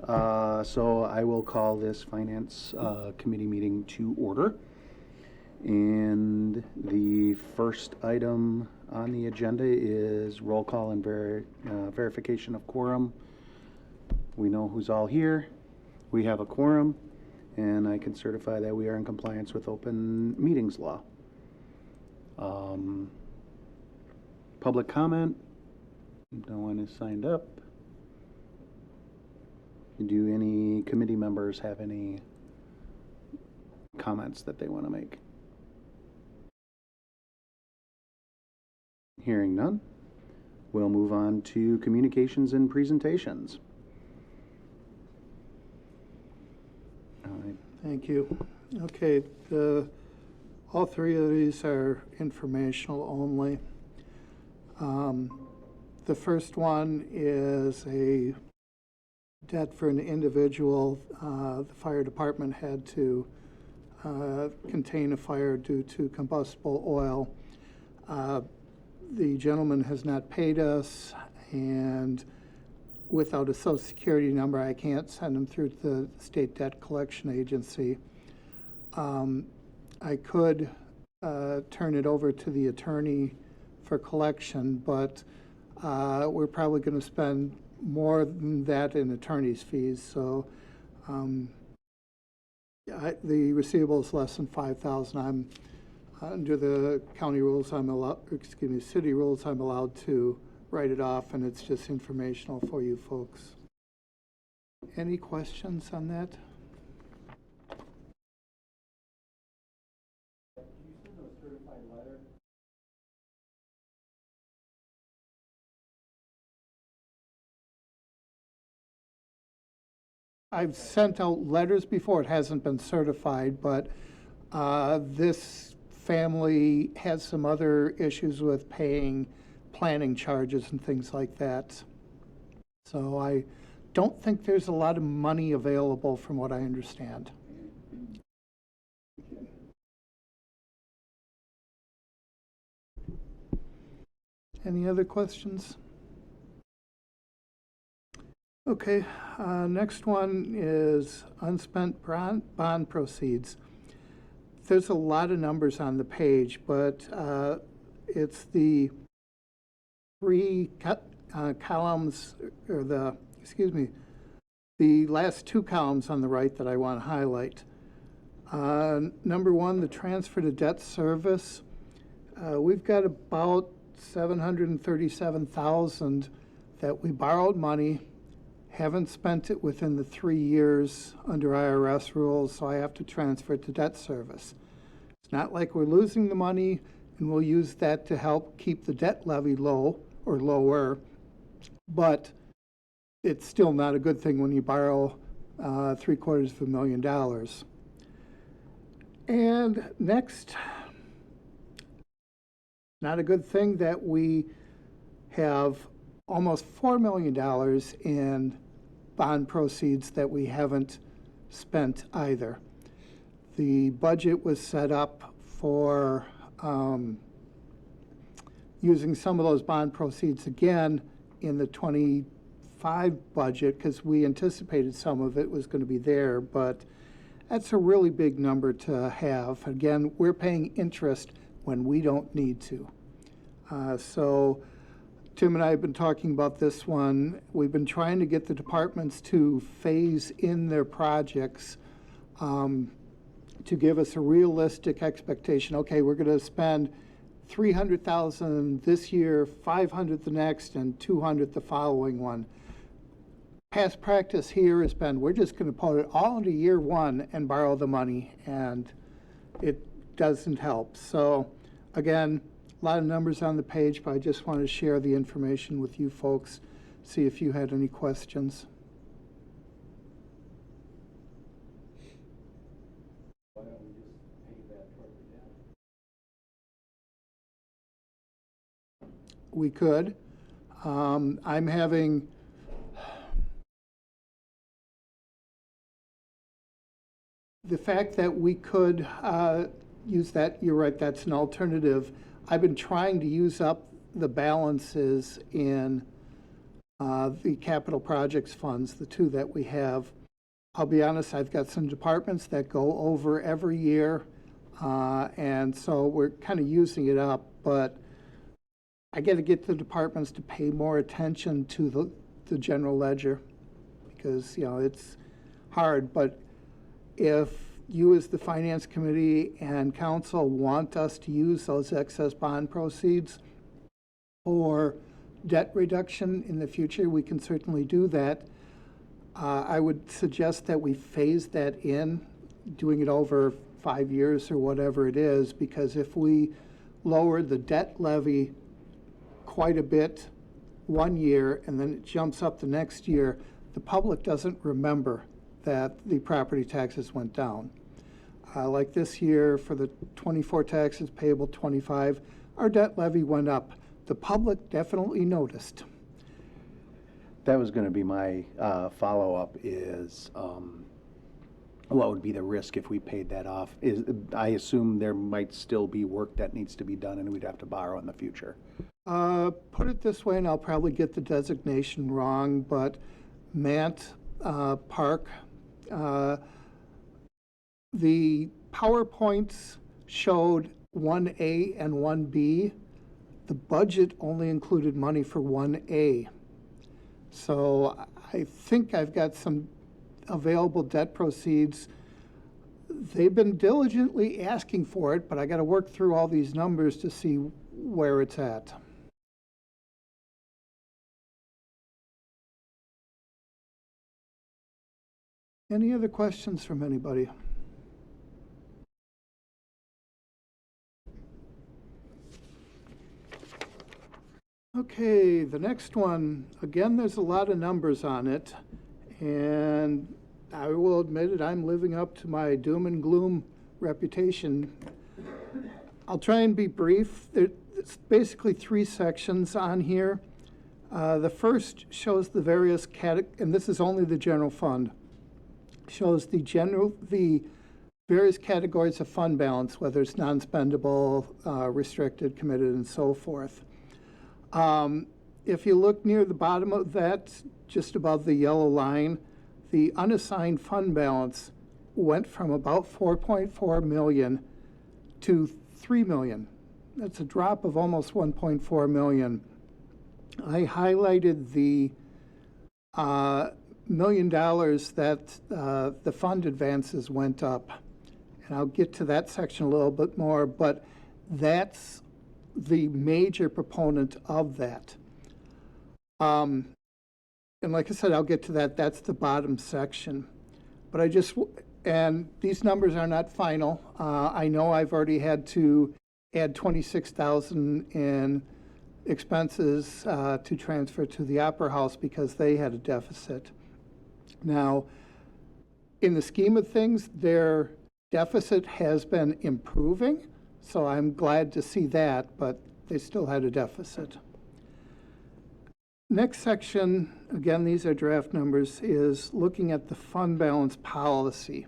So I will call this Finance Committee meeting to order. And the first item on the agenda is roll call and verification of quorum. We know who's all here. We have a quorum, and I can certify that we are in compliance with open meetings law. Public comment. No one is signed up. Do any committee members have any comments that they want to make? Hearing none, we'll move on to communications and presentations. Thank you. Okay, all three of these are informational only. The first one is a debt for an individual. The fire department had to contain a fire due to combustible oil. The gentleman has not paid us, and without a Social Security number, I can't send him through to the State Debt Collection Agency. I could turn it over to the attorney for collection, but we're probably going to spend more than that in attorney's fees. So the receivable is less than $5,000. I'm under the county rules. City rules. I'm allowed to write it off, and it's just informational for you folks. Any questions on that? Did you send a certified letter? I've sent out letters before. It hasn't been certified, but this family has some other issues with paying planning charges and things like that. So I don't think there's a lot of money available from what I understand. Any other questions? Okay, next one is unspent bond proceeds. There's a lot of numbers on the page, but it's the three columns, or the last two columns on the right that I want to highlight. Number one, the transfer to debt service. We've got about $737,000 that we borrowed money, haven't spent it within the 3 years under IRS rules, so I have to transfer it to debt service. It's not like we're losing the money, and we'll use that to help keep the debt levy low or lower, but it's still not a good thing when you borrow $750,000. And next, not a good thing that we have almost $4 million in bond proceeds that we haven't spent either. The budget was set up for using some of those bond proceeds again in the 25 budget, because we anticipated some of it was going to be there, but that's a really big number to have. Again, we're paying interest when we don't need to. So Tim and I have been talking about this one. We've been trying to get the departments to phase in their projects to give us a realistic expectation. Okay, we're going to spend $300,000 this year, $500 the next, and $200 the following one. Past practice here has been we're just going to put it all into year one and borrow the money, and it doesn't help. So again, a lot of numbers on the page, but I just want to share the information with you folks, see if you had any questions. Why don't we just pay that toward the debt? We could. I'm having the fact that we could use that, you're right, that's an alternative. I've been trying to use up the balances in the capital projects funds, the two that we have. I'll be honest, I've got some departments that go over every year, and so we're kind of using it up, but I got to get the departments to pay more attention to the general ledger, because, it's hard. But if you as the Finance Committee and Council want us to use those excess bond proceeds for debt reduction in the future, we can certainly do that. I would suggest that we phase that in, doing it over 5 years or whatever it is, because if we lower the debt levy quite a bit one year and then it jumps up the next year, the public doesn't remember that the property taxes went down. Like this year, for the 24 taxes payable 25, our debt levy went up. The public definitely noticed. That was going to be my follow-up is what would be the risk if we paid that off? I assume there might still be work that needs to be done and we'd have to borrow in the future. Put it this way, and I'll probably get the designation wrong, but Mant Park, the PowerPoints showed 1A and 1B. The budget only included money for 1A. So I think I've got some available debt proceeds. They've been diligently asking for it, but I got to work through all these numbers to see where it's at. Any other questions from anybody? Okay, the next one, again, there's a lot of numbers on it, and I will admit it, I'm living up to my doom and gloom reputation. I'll try and be brief. It's basically 3 sections on here. The first shows the various and this is only the general fund, shows the various categories of fund balance, whether it's non-spendable, restricted, committed, and so forth. If you look near the bottom of that, just above the yellow line, the unassigned fund balance went from about 4.4 million to 3 million. That's a drop of almost 1.4 million. I highlighted the $1 million that the fund advances went up. And I'll get to that section a little bit more, but that's the major proponent of that. And like I said, I'll get to that. That's the bottom section. But and these numbers are not final. I know I've already had to add 26,000 in expenses to transfer to the Opera House because they had a deficit. Now, in the scheme of things, their deficit has been improving, so I'm glad to see that, but they still had a deficit. Next section, again, these are draft numbers, is looking at the fund balance policy.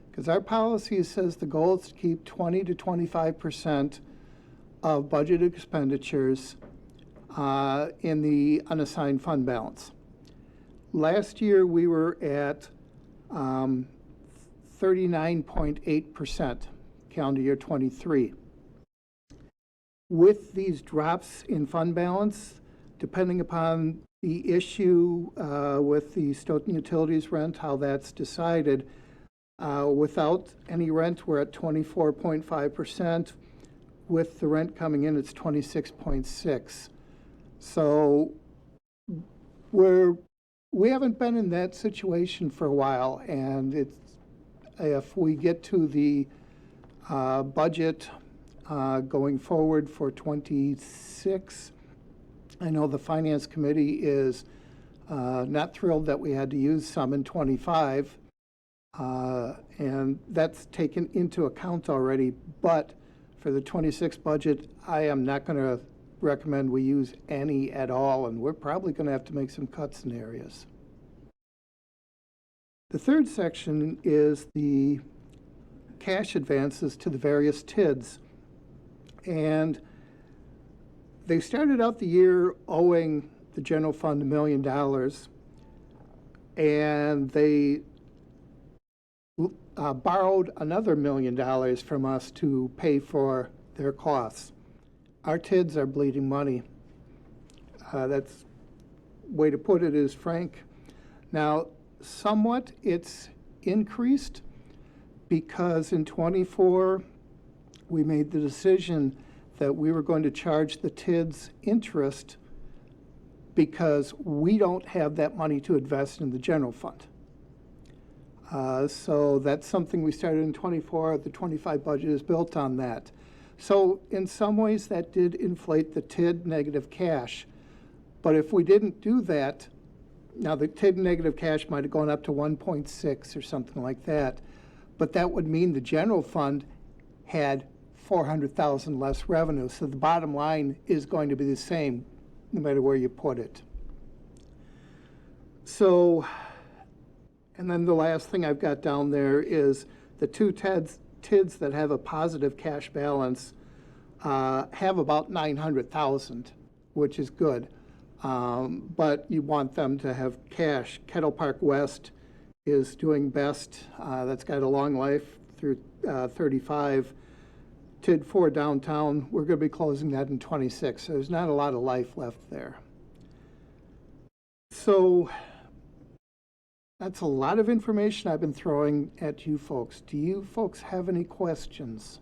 Because our policy says the goal is to keep 20 to 25% of budgeted expenditures in the unassigned fund balance. Last year, we were at 39.8%, calendar year 23. With these drops in fund balance, depending upon the issue with the Stoughton Utilities rent, how that's decided, without any rent, we're at 24.5%. With the rent coming in, it's 26.6%. So we haven't been in that situation for a while, and if we get to the budget going forward for 26, I know the Finance Committee is not thrilled that we had to use some in 25, and that's taken into account already. But for the 26 budget, I am not going to recommend we use any at all, and we're probably going to have to make some cuts in areas. The third section is the cash advances to the various TIDs. And they started out the year owing the general fund $1 million, and they borrowed another $1 million from us to pay for their costs. Our TIDs are bleeding money. That's way to put it is frank. Now, somewhat it's increased because in '24 we made the decision that we were going to charge the TIDs interest because we don't have that money to invest in the general fund. So that's something we started in '24. The '25 budget is built on that. So in some ways that did inflate the TID negative cash. But if we didn't do that, now the TID negative cash might have gone up to 1.6 or something like that, but that would mean the general fund had 400,000 less revenue. So the bottom line is going to be the same no matter where you put it. So, and then the last thing I've got down there is the two TIDs that have a positive cash balance have about 900,000, which is good. But you want them to have cash. Kettle Park West is doing best. That's got a long life through 35. TID 4 downtown, we're going to be closing that in '26. So there's not a lot of life left there. So that's a lot of information I've been throwing at you folks. Do you folks have any questions?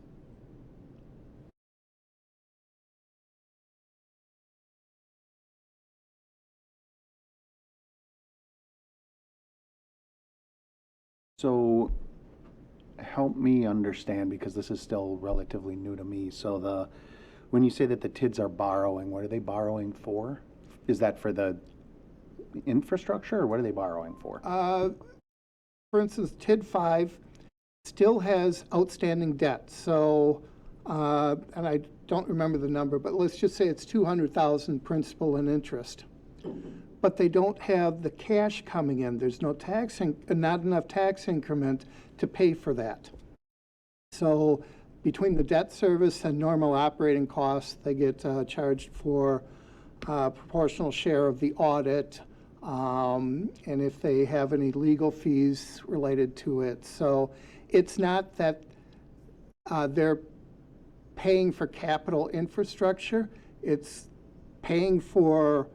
So help me understand, because this is still relatively new to me. So when you say that the TIDs are borrowing, what are they borrowing for? Is that for the infrastructure, or what are they borrowing for? For instance, TID 5 still has outstanding debt. So, and I don't remember the number, but let's just say it's 200,000 principal and interest. But they don't have the cash coming in. There's no not enough tax increment to pay for that. So between the debt service and normal operating costs, they get charged for proportional share of the audit, and if they have any legal fees related to it. So it's not that they're paying for capital infrastructure. It's paying for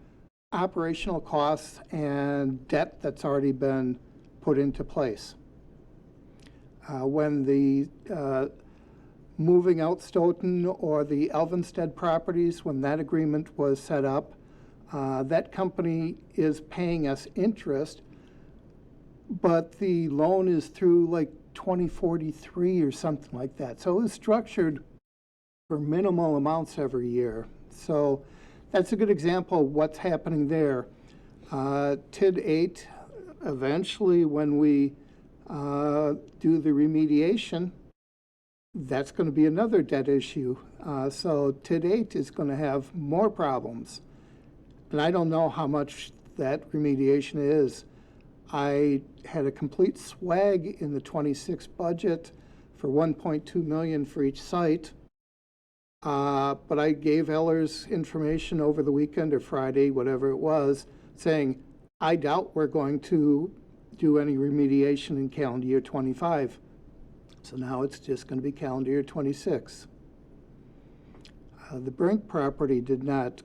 operational costs and debt that's already been put into place. When the moving out Stoughton or the Elvenstead properties, when that agreement was set up, that company is paying us interest, but the loan is through like 2043 or something like that. So it was structured for minimal amounts every year. So that's a good example of what's happening there. TID 8, eventually when we do the remediation, that's going to be another debt issue. So TID 8 is going to have more problems. And I don't know how much that remediation is. I had a complete swag in the '26 budget for $1.2 million for each site. But I gave Ellers information over the weekend or Friday, whatever it was, saying, I doubt we're going to do any remediation in calendar year '25. So now it's just going to be calendar year '26. The Brink property did not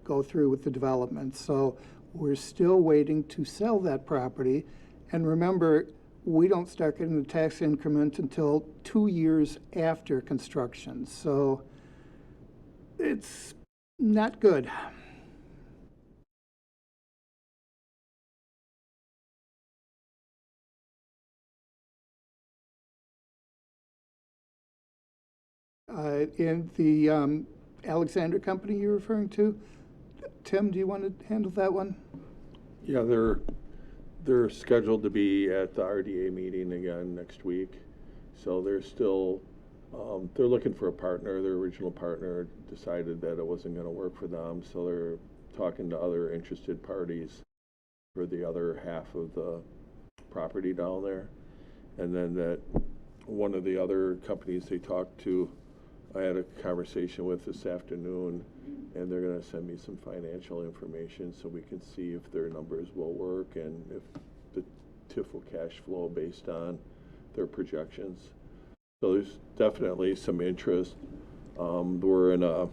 go through with the development, so we're still waiting to sell that property. And remember, we don't start getting the tax increment until 2 years after construction. So it's not good. In the Alexander company you're referring to, Tim, do you want to handle that one? Yeah, they're scheduled to be at the RDA meeting again next week. So they're still, they're looking for a partner. Their original partner decided that it wasn't going to work for them. So they're talking to other interested parties for the other half of the property down there. And then that one of the other companies they talked to I had a conversation with this afternoon, and they're gonna send me some financial information so we can see if their numbers will work and if the TIF will cash flow based on their projections. So there's definitely some interest. We're in a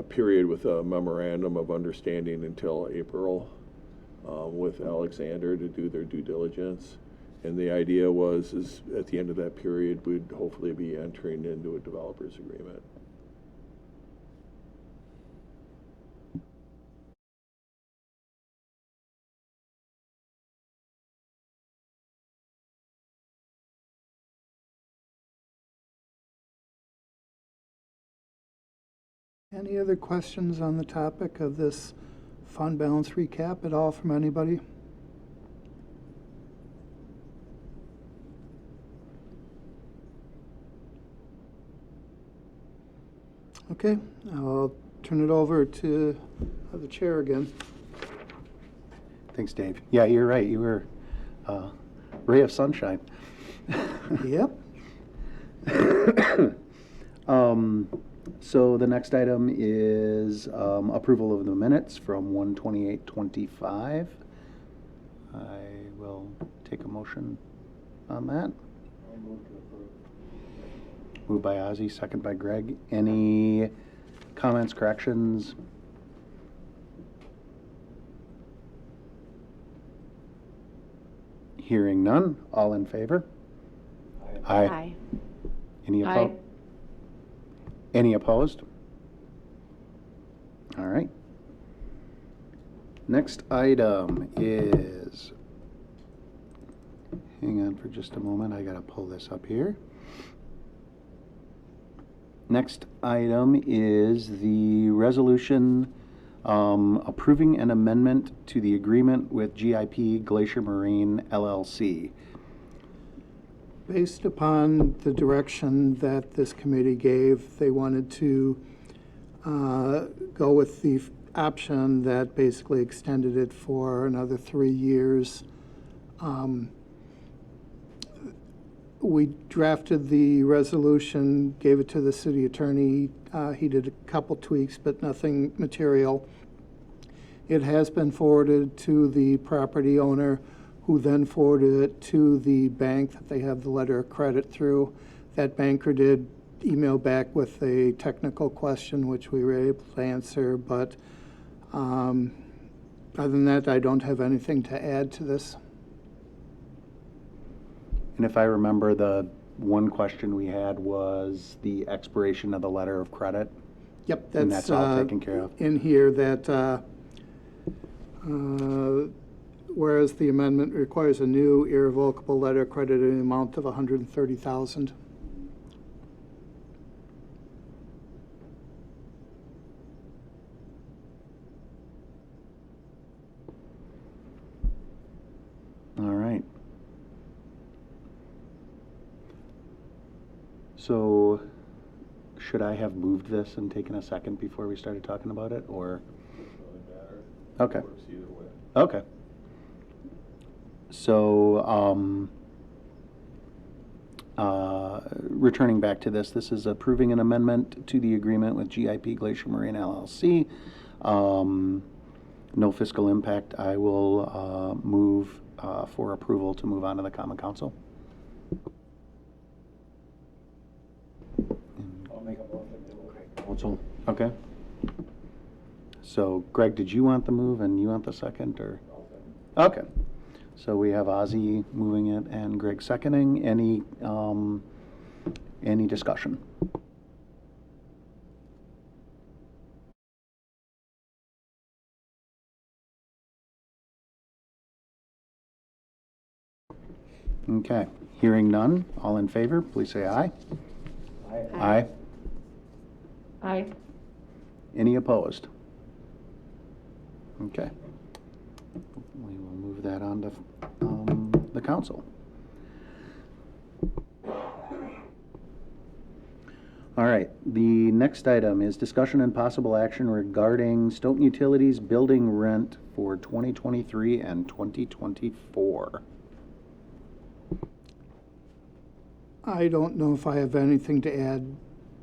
period with a memorandum of understanding until April with Alexander to do their due diligence. And the idea is at the end of that period, we'd hopefully be entering into a developer's agreement. Any other questions on the topic of this fund balance recap at all from anybody? Okay, I'll turn it over to the chair again. Thanks, Dave. Yeah, you're right. You were a ray of sunshine. Yep. So the next item is approval of the minutes from 1/28/25. I will take a motion on that. Moved by Ozzy, second by Greg. Any comments, corrections? Hearing none, all in favor? Aye. Any opposed? Aye. Any opposed? All right. Next item is, hang on for just a moment, I gotta pull this up here. Next item is the resolution approving an amendment to the agreement with GIP Glacier Marine LLC. Based upon the direction that this committee gave, they wanted to go with the option that basically extended it for another 3 years. We drafted the resolution, gave it to the city attorney. He did a couple tweaks, but nothing material. It has been forwarded to the property owner, who then forwarded it to the bank that they have the letter of credit through. That banker did email back with a technical question, which we were able to answer, but other than that, I don't have anything to add to this. And if I remember, the one question we had was the expiration of the letter of credit. Yep, And that's that's all taken care of. in here, that whereas the amendment requires a new irrevocable letter of credit in the amount of $130,000. All right. So, should I have moved this and taken a second before we started talking about it, or? Doesn't really matter. Okay. Works either way. Okay. So, returning back to this, this is approving an amendment to the agreement with GIP Glacier Marine LLC. No fiscal impact. I will move for approval to move on to the Common Council. I'll make a motion to Council. Okay. So, Greg, did you want the move and you want the second, or? Okay. So we have Ozzy moving it and Greg seconding. Any discussion? Okay. Hearing none. All in favor, please say aye. Aye. Aye. Aye. Any opposed? Okay. We will move that on to the council. All right, the next item is discussion and possible action regarding Stoughton Utilities building rent for 2023 and 2024. I don't know if I have anything to add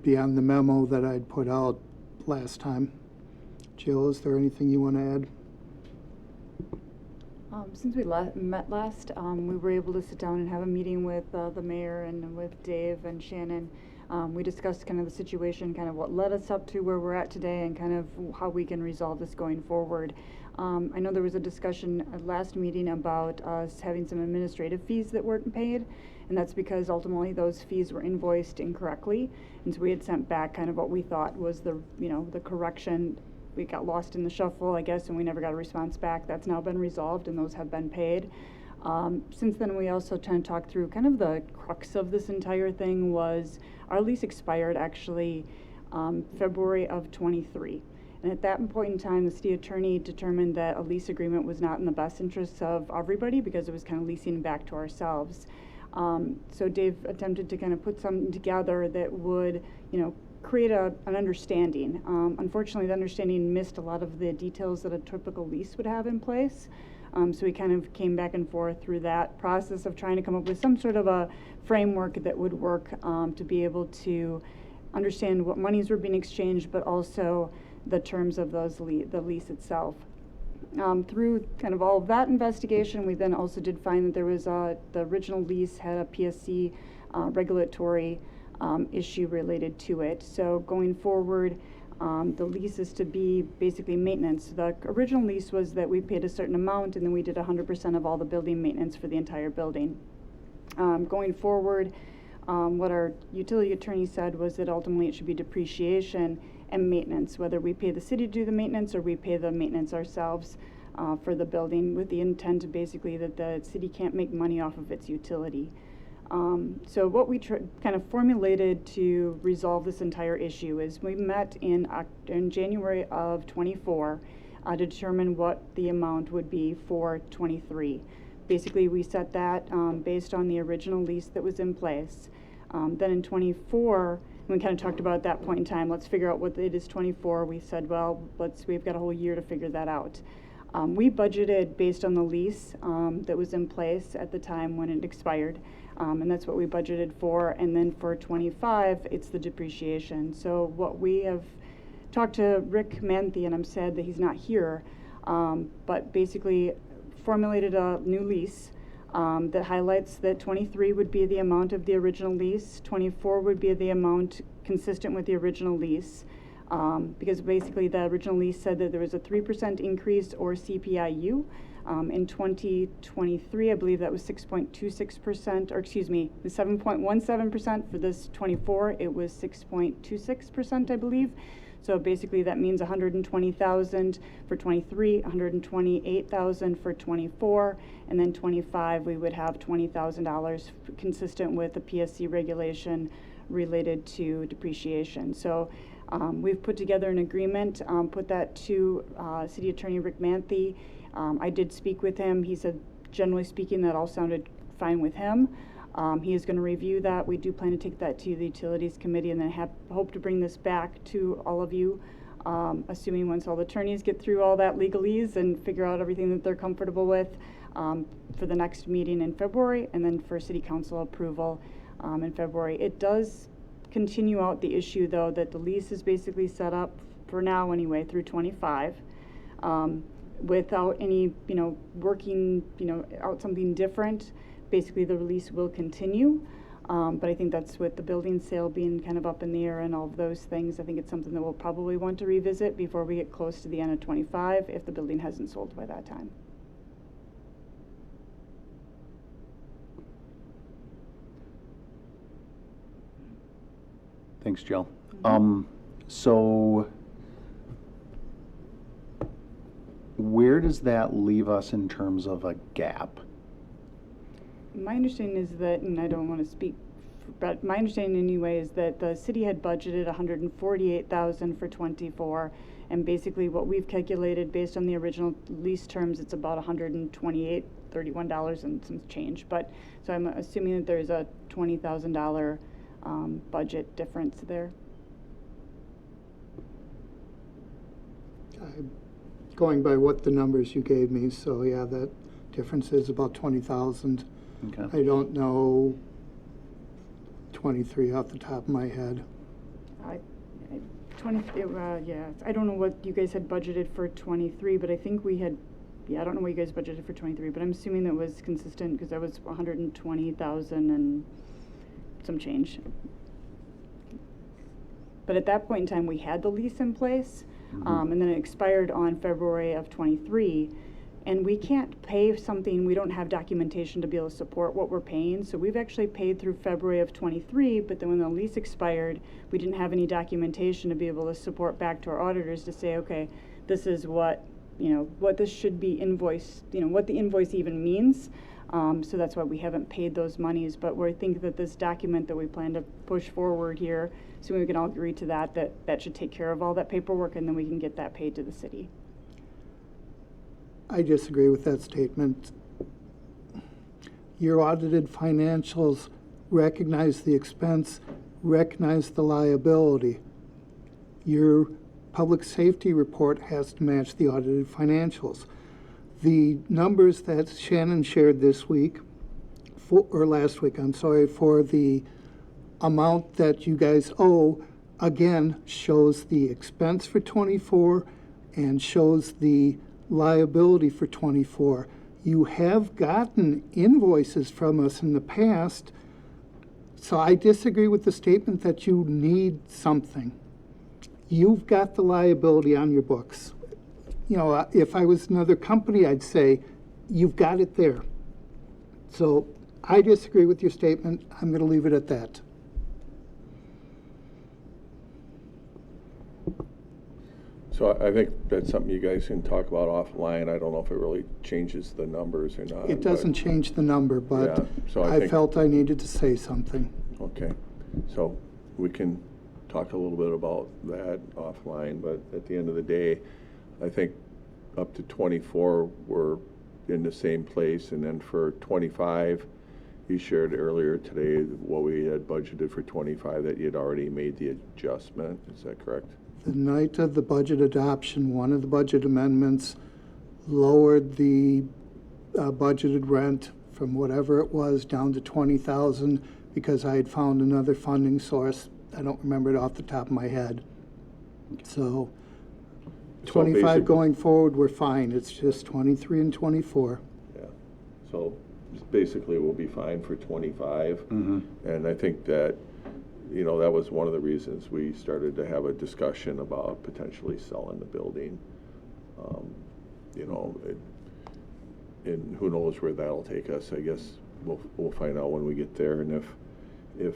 beyond the memo that I'd put out last time. Jill, is there anything you want to add? Since we met last, we were able to sit down and have a meeting with the mayor and with Dave and Shannon. We discussed kind of the situation, kind of what led us up to where we're at today, and kind of how we can resolve this going forward. I know there was a discussion at last meeting about us having some administrative fees that weren't paid, and that's because ultimately those fees were invoiced incorrectly, and so we had sent back kind of what we thought was the correction. We got lost in the shuffle, I guess, and we never got a response back. That's now been resolved, and those have been paid. Since then, we also tend to talk through kind of the crux of this entire thing was our lease expired actually February of 23. And at that point in time, the city attorney determined that a lease agreement was not in the best interests of everybody because it was kind of leasing back to ourselves. So Dave attempted to kind of put something together that would, create an understanding. Unfortunately, the understanding missed a lot of the details that a typical lease would have in place. So we kind of came back and forth through that process of trying to come up with some sort of a framework that would work to be able to understand what monies were being exchanged, but also the terms of the lease itself. Through kind of all of that investigation, we then also did find that there was the original lease had a PSC regulatory issue related to it. So going forward, the lease is to be basically maintenance. The original lease was that we paid a certain amount and then we did 100% of all the building maintenance for the entire building. Going forward, what our utility attorney said was that ultimately it should be depreciation and maintenance, whether we pay the city to do the maintenance or we pay the maintenance ourselves for the building, with the intent basically that the city can't make money off of its utility. So what we kind of formulated to resolve this entire issue is we met in January of 24 to determine what the amount would be for 23. Basically, we set that based on the original lease that was in place. Then in 24, we kind of talked about at that point in time, let's figure out what it is 24. We said, well, we've got a whole year to figure that out. We budgeted based on the lease that was in place at the time when it expired. And that's what we budgeted for. And then for 25, it's the depreciation. So what we have talked to Rick Manthe, and I'm sad that he's not here, but basically formulated a new lease that highlights that 23 would be the amount of the original lease, 24 would be the amount consistent with the original lease, because basically the original lease said that there was a 3% increase or CPIU. In 2023, I believe that was 6.26%, or excuse me, 7.17%. For this 24, it was 6.26%, I believe. So basically that means $120,000 for 23, $128,000 for 24, and then 25 we would have $20,000 consistent with the PSC regulation related to depreciation. So we've put together an agreement, put that to City Attorney Rick Manthe. I did speak with him. He said, generally speaking, that all sounded fine with him. He is going to review that. We do plan to take that to the Utilities Committee and then hope to bring this back to all of you, assuming once all the attorneys get through all that legalese and figure out everything that they're comfortable with for the next meeting in February, and then for City Council approval in February. It does continue out the issue, though, that the lease is basically set up, for now anyway, through 25. Without any, working, out something different. Basically, the release will continue, but I think that's with the building sale being kind of up in the air and all of those things. I think it's something that we'll probably want to revisit before we get close to the end of 25 if the building hasn't sold by that time. Thanks, Jill. So where does that leave us in terms of a gap? My understanding is that, and I don't want to speak, but my understanding anyway is that the city had budgeted $148,000 for 24, and basically what we've calculated based on the original lease terms, it's about $128.31 and some change. But so I'm assuming that there's a $20,000 budget difference there. Going by what the numbers you gave me, so yeah, that difference is about 20,000. Okay. I don't know 23 off the top of my head. I, 20, yeah, I don't know what you guys had budgeted for 23, but I think we had, yeah, I don't know what you guys budgeted for 23, but I'm assuming that was consistent because that was 120,000 and some change. But at that point in time, we had the lease in place, and then it expired on February of 23. And we can't pay something, we don't have documentation to be able to support what we're paying. So we've actually paid through February of 23, but then when the lease expired, we didn't have any documentation to be able to support back to our auditors to say, okay, this is what, what this should be invoiced, what the invoice even means. So that's why we haven't paid those monies, but we think that this document that we plan to push forward here, so we can all agree to that should take care of all that paperwork, and then we can get that paid to the city. I disagree with that statement. Your audited financials recognize the expense, recognize the liability. Your public safety report has to match the audited financials. The numbers that Shannon shared this week, or last week, I'm sorry, for the amount that you guys owe, again, shows the expense for 24 and shows the liability for 24. You have gotten invoices from us in the past, so I disagree with the statement that you need something. You've got the liability on your books. If I was another company, I'd say, you've got it there. So I disagree with your statement. I'm going to leave it at that. So I think that's something you guys can talk about offline. I don't know if it really changes the numbers or not. It doesn't change the number, but Yeah, so I I think- felt I needed to say something. Okay, so we can talk a little bit about that offline, but at the end of the day, I think up to 24, we're in the same place, and then for 25, you shared earlier today what we had budgeted for 25, that you'd already made the adjustment, is that correct? The night of the budget adoption, one of the budget amendments lowered the budgeted rent from whatever it was down to 20,000 because I had found another funding source. I don't remember it off the top of my head. So 25 basic- going forward, we're fine. It's just 23 and 24. Yeah, so basically we'll be fine for 25. And I think that, that was one of the reasons we started to have a discussion about potentially selling the building. And who knows where that'll take us. I guess we'll find out when we get there. And if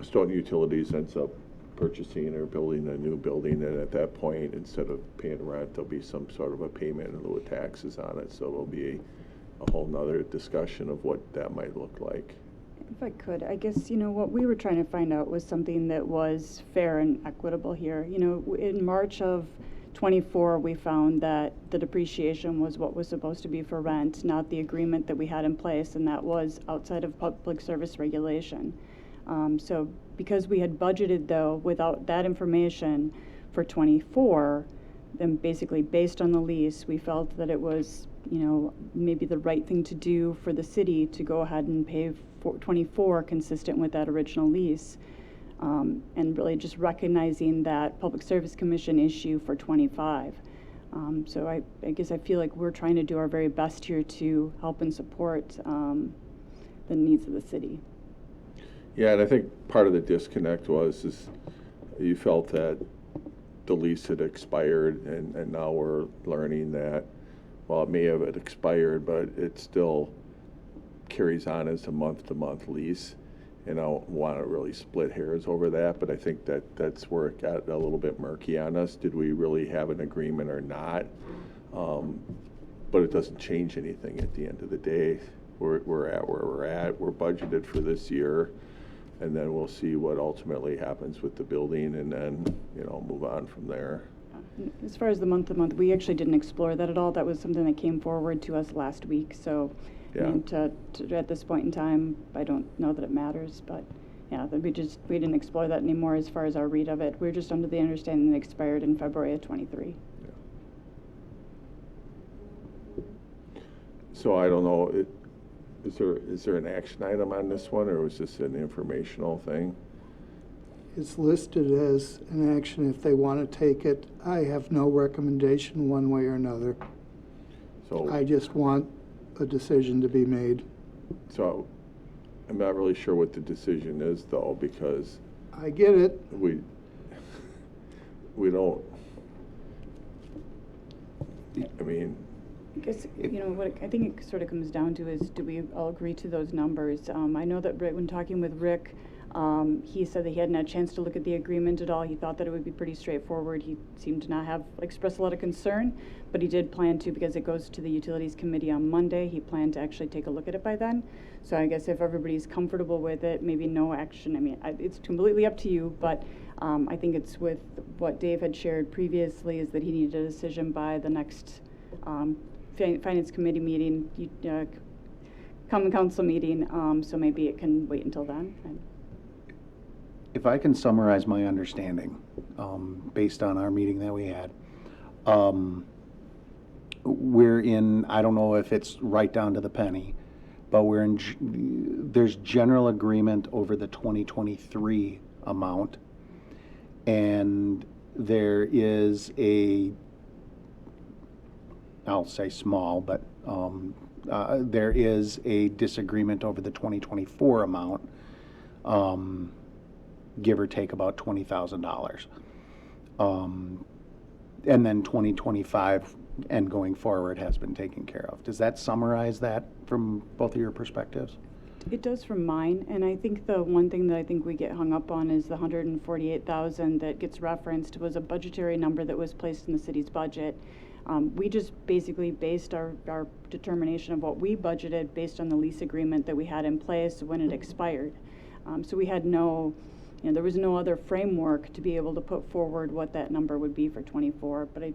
Stoughton Utilities ends up purchasing or building a new building, and at that point, instead of paying rent, there'll be some sort of a payment in lieu of taxes on it. So it'll be a whole nother discussion of what that might look like. If I could, I guess, what we were trying to find out was something that was fair and equitable here. In March of 24, we found that the depreciation was what was supposed to be for rent, not the agreement that we had in place, and that was outside of public service regulation. So because we had budgeted, though, without that information for 24, then basically based on the lease, we felt that it was, maybe the right thing to do for the city to go ahead and pay for 24 consistent with that original lease. And really just recognizing that Public Service Commission issue for 25. So I guess I feel like we're trying to do our very best here to help and support the needs of the city. Yeah, and I think part of the disconnect is you felt that the lease had expired, and now we're learning that, well, it may have expired, but it still carries on as a month-to-month lease. And I don't want to really split hairs over that, but I think that's where it got a little bit murky on us. Did we really have an agreement or not? But it doesn't change anything at the end of the day. We're at where we're at. We're budgeted for this year, and then we'll see what ultimately happens with the building, and then move on from there. As far as the month-to-month, we actually didn't explore that at all. That was something that came forward to us last week. So, Yeah. At this point in time, I don't know that it matters. But yeah, that we didn't explore that anymore as far as our read of it. We were just under the understanding it expired in February of 23. So I don't know. Is there an action item on this one, or was this an informational thing? It's listed as an action if they want to take it. I have no recommendation one way or another. So, I just want a decision to be made. so I'm not really sure what the decision is though, because I get it. we don't, I mean, I guess, you know, what I think it sort of comes down to is, do we all agree to those numbers? I know that when talking with Rick, he said that he hadn't had a chance to look at the agreement at all. He thought that it would be pretty straightforward. He seemed to not have expressed a lot of concern, but he did plan to, because it goes to the Utilities Committee on Monday, he planned to actually take a look at it by then. So I guess if everybody's comfortable with it, maybe no action. I mean, it's completely up to you, but I think it's with what Dave had shared previously, is that he needed a decision by the next Finance Committee meeting, Common Council meeting, so maybe it can wait until then. If I can summarize my understanding, based on our meeting that we had, we're in, I don't know if it's right down to the penny, but there's general agreement over the 2023 amount, and there is I'll say small, but there is a disagreement over the 2024 amount, give or take about $20,000. And then 2025 and going forward has been taken care of. Does that summarize that from both of your perspectives? It does from mine, and I think the one thing that I think we get hung up on is the 148,000 that gets referenced was a budgetary number that was placed in the city's budget. We just basically based our determination of what we budgeted based on the lease agreement that we had in place when it expired. So we had there was no other framework to be able to put forward what that number would be for 24, but I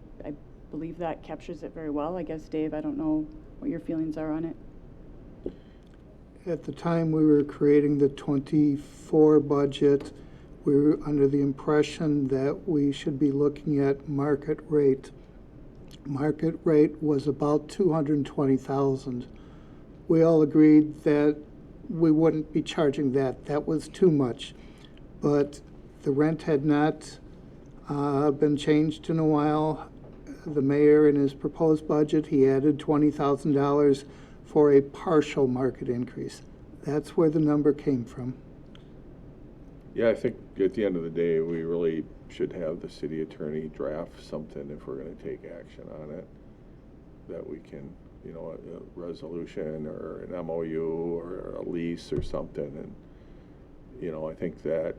believe that captures it very well. I guess, Dave, I don't know what your feelings are on it. At the time we were creating the 24 budget, we were under the impression that we should be looking at market rate. Market rate was about 220,000. We all agreed that we wouldn't be charging that. That was too much. But the rent had not been changed in a while. The mayor, in his proposed budget, he added $20,000 for a partial market increase. That's where the number came from. yeah, I think at the end of the day, we really should have the city attorney draft something if we're gonna take action on it, that we can, a resolution or an MOU or a lease or something. And, I think that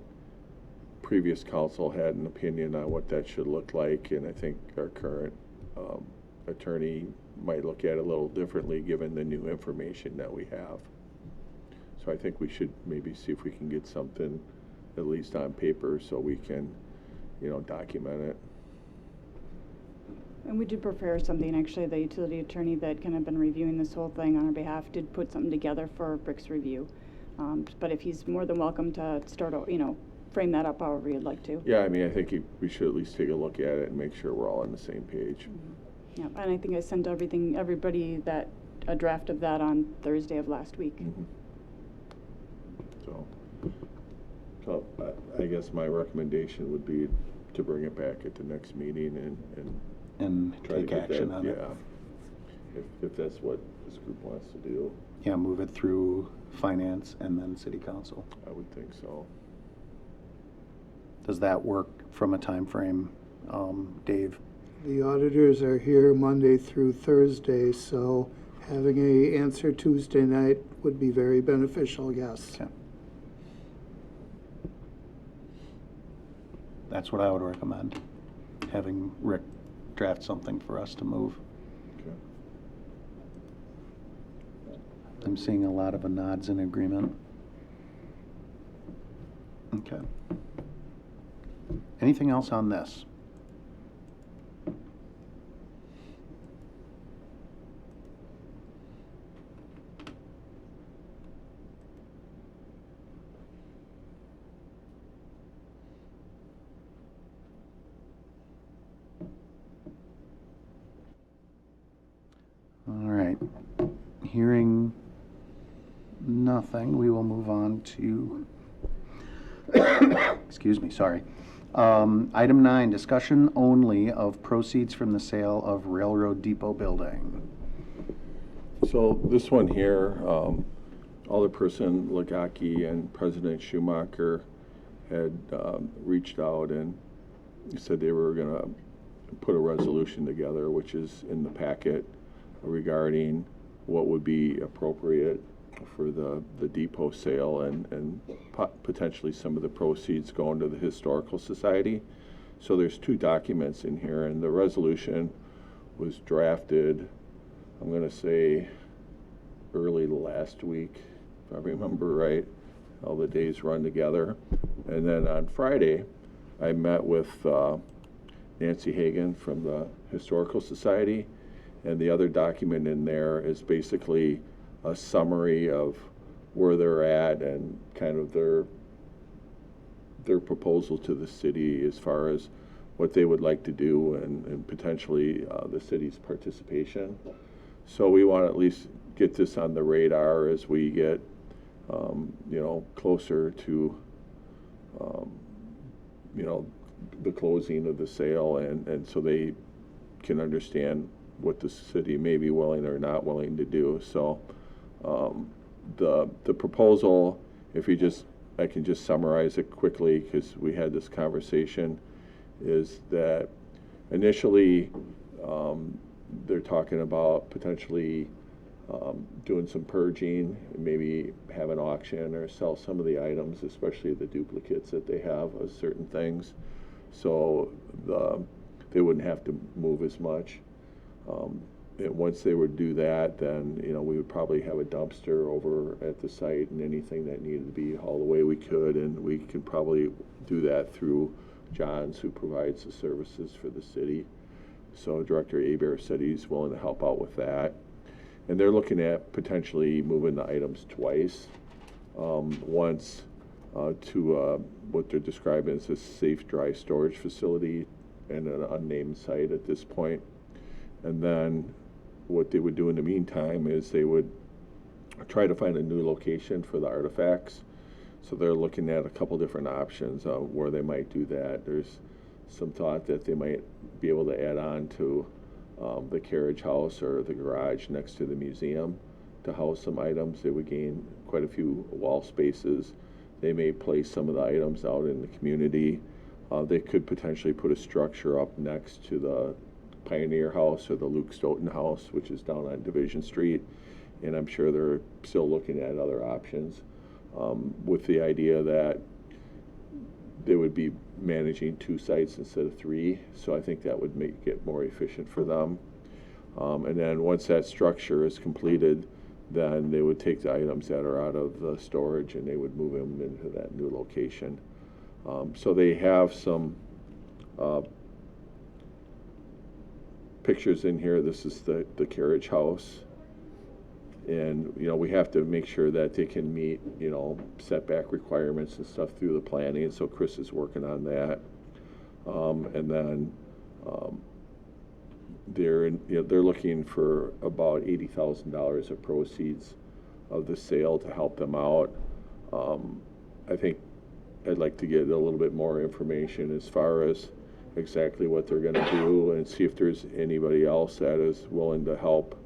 previous council had an opinion on what that should look like, and I think our current attorney might look at it a little differently given the new information that we have. So I think we should maybe see if we can get something at least on paper so we can, document it. And we did prepare something, actually, the utility attorney that kind of been reviewing this whole thing on our behalf did put something together for Rick's review. But if he's more than welcome to start, frame that up however you'd like to. Yeah, I mean, I think we should at least take a look at it and make sure we're all on the same page. Yeah, and I think I sent everybody a draft of that on Thursday of last week. Mm-hmm. So I guess my recommendation would be to bring it back at the next meeting And try to take get action that, on it. Yeah, if that's what this group wants to do, Yeah, move it through finance and then city council. I would think so. Does that work from a time frame, Dave? The auditors are here Monday through Thursday, so having an answer Tuesday night would be very beneficial, yes. Okay. That's what I would recommend, having Rick draft something for us to move. Okay. I'm seeing a lot of nods in agreement. Okay. Anything else on this? All right. Hearing nothing, we will move on to Excuse me, sorry. Item 9, discussion only of proceeds from the sale of Railroad Depot building. So this one here, Alderperson Legacki and President Schumacher had reached out and said they were going to put a resolution together, which is in the packet, regarding what would be appropriate for the depot sale and potentially some of the proceeds going to the Historical Society. So there's 2 documents in here, and the resolution was drafted, I'm going to say, early last week, if I remember right. All the days run together. And then on Friday, I met with Nancy Hagan from the Historical Society, and the other document in there is basically a summary of where they're at and kind of their proposal to the city as far as what they would like to do and potentially the city's participation. So we want to at least get this on the radar as we get closer to the closing of the sale, and so they can understand what the city may be willing or not willing to do. So the proposal, I can just summarize it quickly because we had this conversation, is that initially they're talking about potentially doing some purging, maybe have an auction or sell some of the items, especially the duplicates that they have of certain things, so they wouldn't have to move as much. And once they would do that, then we would probably have a dumpster over at the site, and anything that needed to be hauled away we could, and we could probably do that through Johns, who provides the services for the city. So Director Hebert said he's willing to help out with that. And they're looking at potentially moving the items twice. Once to what they're describing as a safe dry storage facility and an unnamed site at this point. And then what they would do in the meantime is they would try to find a new location for the artifacts. So they're looking at a couple different options where they might do that. There's some thought that they might be able to add on to the carriage house or the garage next to the museum to house some items. They would gain quite a few wall spaces. They may place some of the items out in the community. They could potentially put a structure up next to the Pioneer House or the Luke Stoughton House, which is down on Division Street. And I'm sure they're still looking at other options with the idea that they would be managing 2 sites instead of 3. So I think that would make it more efficient for them. And then once that structure is completed, then they would take the items that are out of the storage and they would move them into that new location. So they have some pictures in here. This is the carriage house. And, we have to make sure that they can meet, setback requirements and stuff through the planning. So Chris is working on that. And then they're looking for about $80,000 of proceeds of the sale to help them out. I think I'd like to get a little bit more information as far as exactly what they're going to do and see if there's anybody else that is willing to help,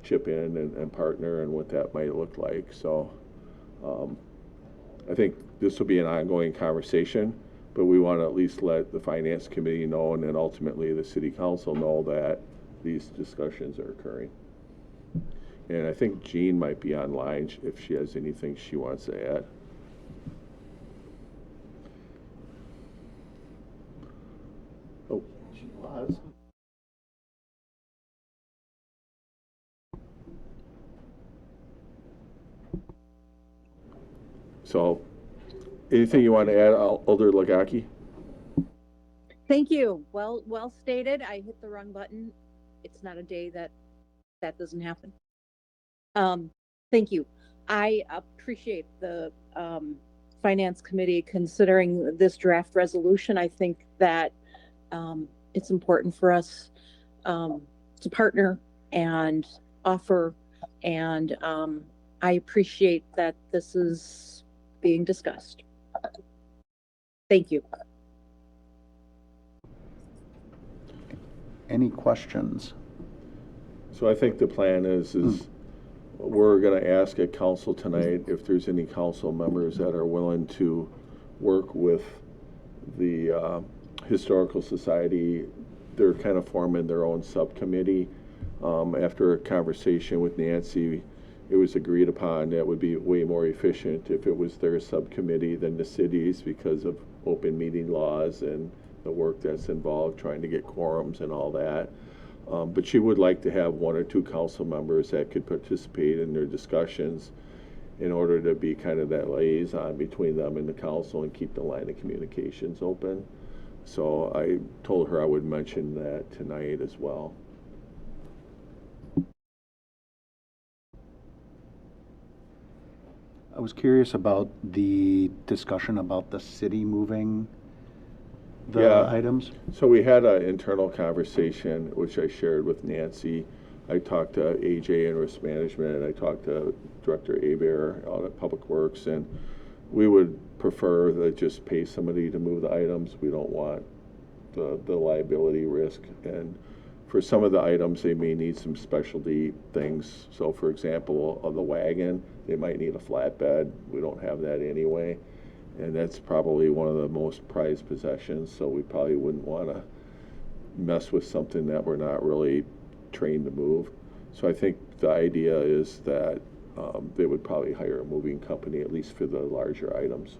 chip in and partner and what that might look like. So I think this will be an ongoing conversation, but we want to at least let the Finance Committee know and then ultimately the City Council know that these discussions are occurring. And I think Jean might be online if she has anything she wants to add. Oh. She was. So, anything you want to add, Alder Legacki? Thank you. Well stated. I hit the wrong button. It's not a day that doesn't happen. Thank you. I appreciate the Finance Committee considering this draft resolution. I think that it's important for us to partner and offer, and I appreciate that this is being discussed. Thank you. Any questions? So I think the plan is we're going to ask at council tonight if there's any council members that are willing to work with the Historical Society. They're kind of forming their own subcommittee. After a conversation with Nancy, it was agreed upon that it would be way more efficient if it was their subcommittee than the city's because of open meeting laws and the work that's involved trying to get quorums and all that. But she would like to have one or two council members that could participate in their discussions in order to be kind of that liaison between them and the council and keep the line of communications open. So I told her I would mention that tonight as well. I was curious about the discussion about the city moving the Yeah. items. So we had an internal conversation, which I shared with Nancy. I talked to AJ in risk management, and I talked to Director Abear out at Public Works, and we would prefer to just pay somebody to move the items. We don't want the liability risk. And for some of the items, they may need some specialty things. So for example, on the wagon, they might need a flatbed. We don't have that anyway. And that's probably one of the most prized possessions, so we probably wouldn't want to mess with something that we're not really trained to move. So I think the idea is that they would probably hire a moving company, at least for the larger items.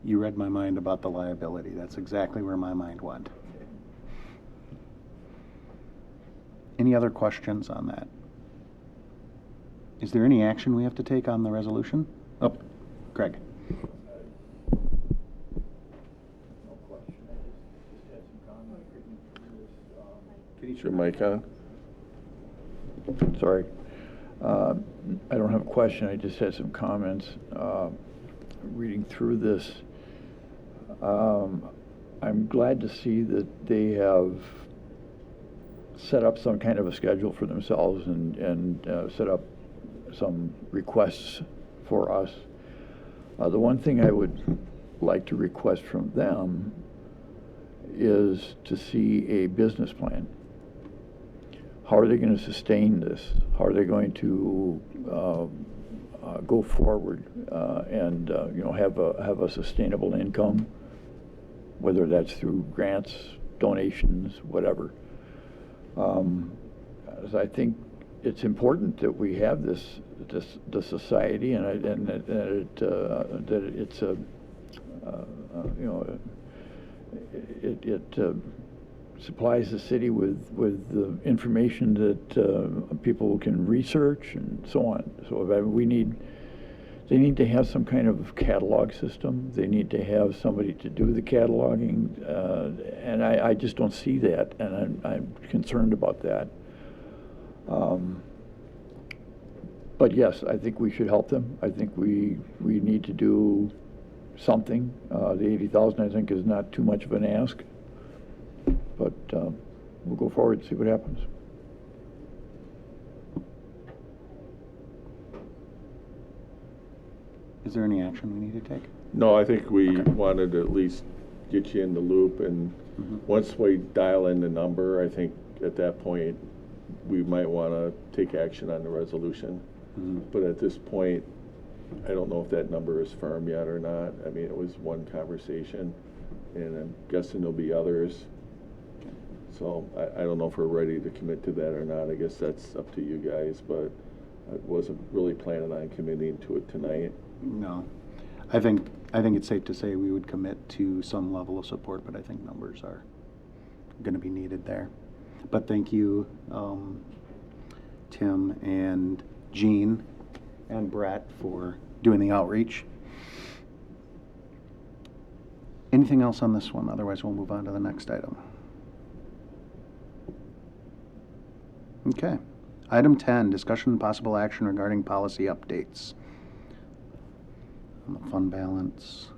You read my mind about the liability. That's exactly where my mind went. Any other questions on that? Is there any action we have to take on the resolution? Oh, Greg. No question, I just had some comments reading through this. Is your mic on? Sorry. I don't have a question, I just had some comments. Reading through this, I'm glad to see that they have set up some kind of a schedule for themselves and set up some requests for us. The one thing I would like to request from them is to see a business plan. How are they going to sustain this? How are they going to go forward and have a sustainable income, whether that's through grants, donations, whatever. As I think it's important that we have the society and that it's a it supplies the city with the information that people can research and so on. So they need to have some kind of catalog system. They need to have somebody to do the cataloging, and I just don't see that, and I'm concerned about that. But yes, I think we should help them. I think we need to do something. The $80,000 I think is not too much of an ask, but we'll go forward and see what happens. Is there any action we need to take? No, I think we wanted to at least get you in the loop, and once we dial in the number, I think at that point we might want to take action on the resolution. But at this point, I don't know if that number is firm yet or not. I mean, it was one conversation, and I'm guessing there'll be others. So I don't know if we're ready to commit to that or not. I guess that's up to you guys, but I wasn't really planning on committing to it tonight. No. I think it's safe to say we would commit to some level of support, but I think numbers are going to be needed there. But thank you, Tim and Jean and Brett, for doing the outreach. Anything else on this one? Otherwise, we'll move on to the next item. Okay. Item 10, discussion and possible action regarding policy updates. On the fund balance.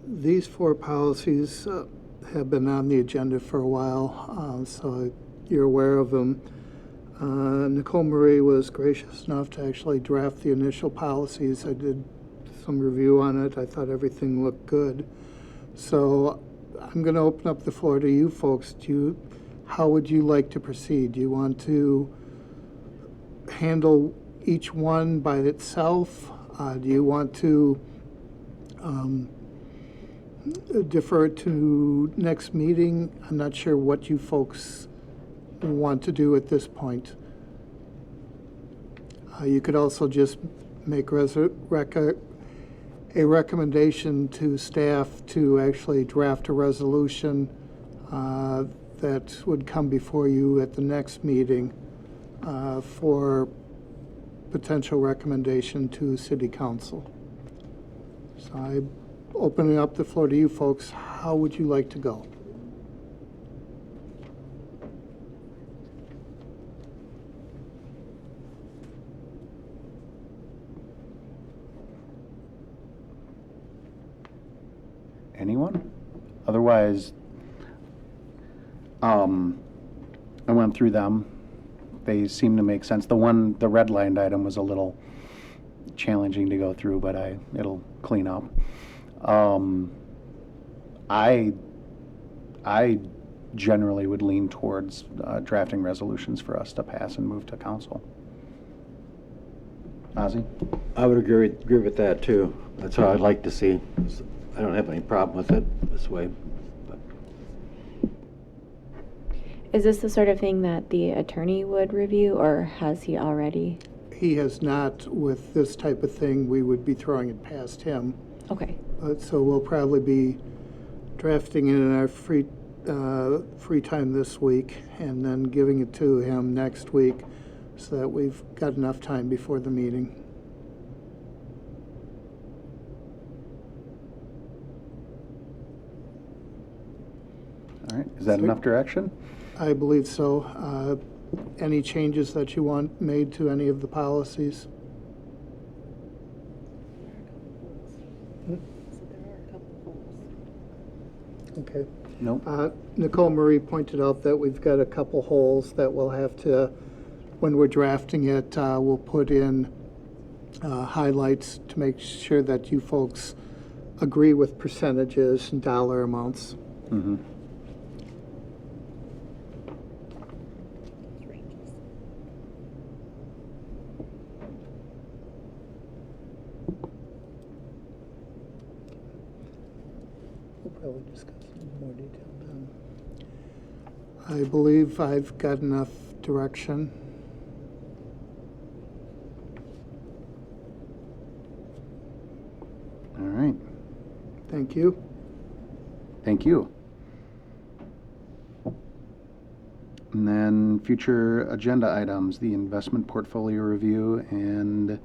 These 4 policies have been on the agenda for a while, so you're aware of them. Nicole Marie was gracious enough to actually draft the initial policies. I did some review on it. I thought everything looked good. So I'm going to open up the floor to you folks. How would you like to proceed? Do you want to handle each one by itself? Do you want to defer to next meeting? I'm not sure what you folks want to do at this point. You could also just make a recommendation to staff to actually draft a resolution that would come before you at the next meeting for potential recommendation to City Council. So I'm opening up the floor to you folks. How would you like to go? Anyone? Otherwise, I went through them. They seem to make sense. The redlined item was a little challenging to go through, but it'll clean up. I generally would lean towards drafting resolutions for us to pass and move to council. Ozzy? I would agree with that too. That's how I'd like to see. I don't have any problem with it this way. But. Is this the sort of thing that the attorney would review, or has he already? He has not. With this type of thing, we would be throwing it past him. Okay. So we'll probably be drafting it in our free time this week and then giving it to him next week so that we've got enough time before the meeting. All right, is that enough direction? I believe so. Any changes that you want made to any of the policies? Okay. No. Nicole Marie pointed out that we've got a couple holes that we'll have to, when we're drafting it, we'll put in highlights to make sure that you folks agree with percentages and dollar amounts. Mm-hmm. We'll probably discuss in more detail then. I believe I've got enough direction. All right. Thank you. Thank you. And then future agenda items, the investment portfolio review and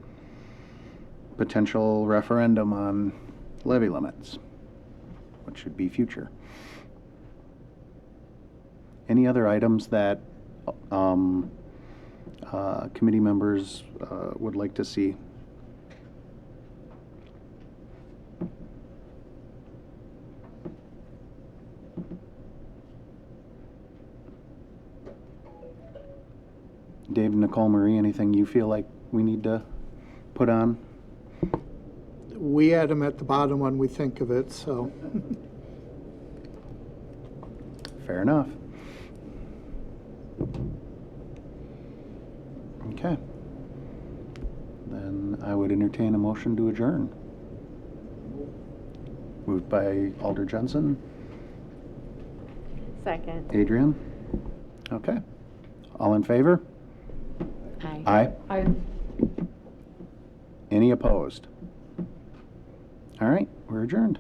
potential referendum on levy limits, which should be future. Any other items that committee members would like to see? Dave, Nicole, Marie, anything you feel like we need to put on? We add them at the bottom when we think of it, so. Fair enough. Okay. Then I would entertain a motion to adjourn. Moved by Alder Jensen. Second. Adrian? Okay. All in favor? Aye. Aye. I Any opposed? All right, we're adjourned.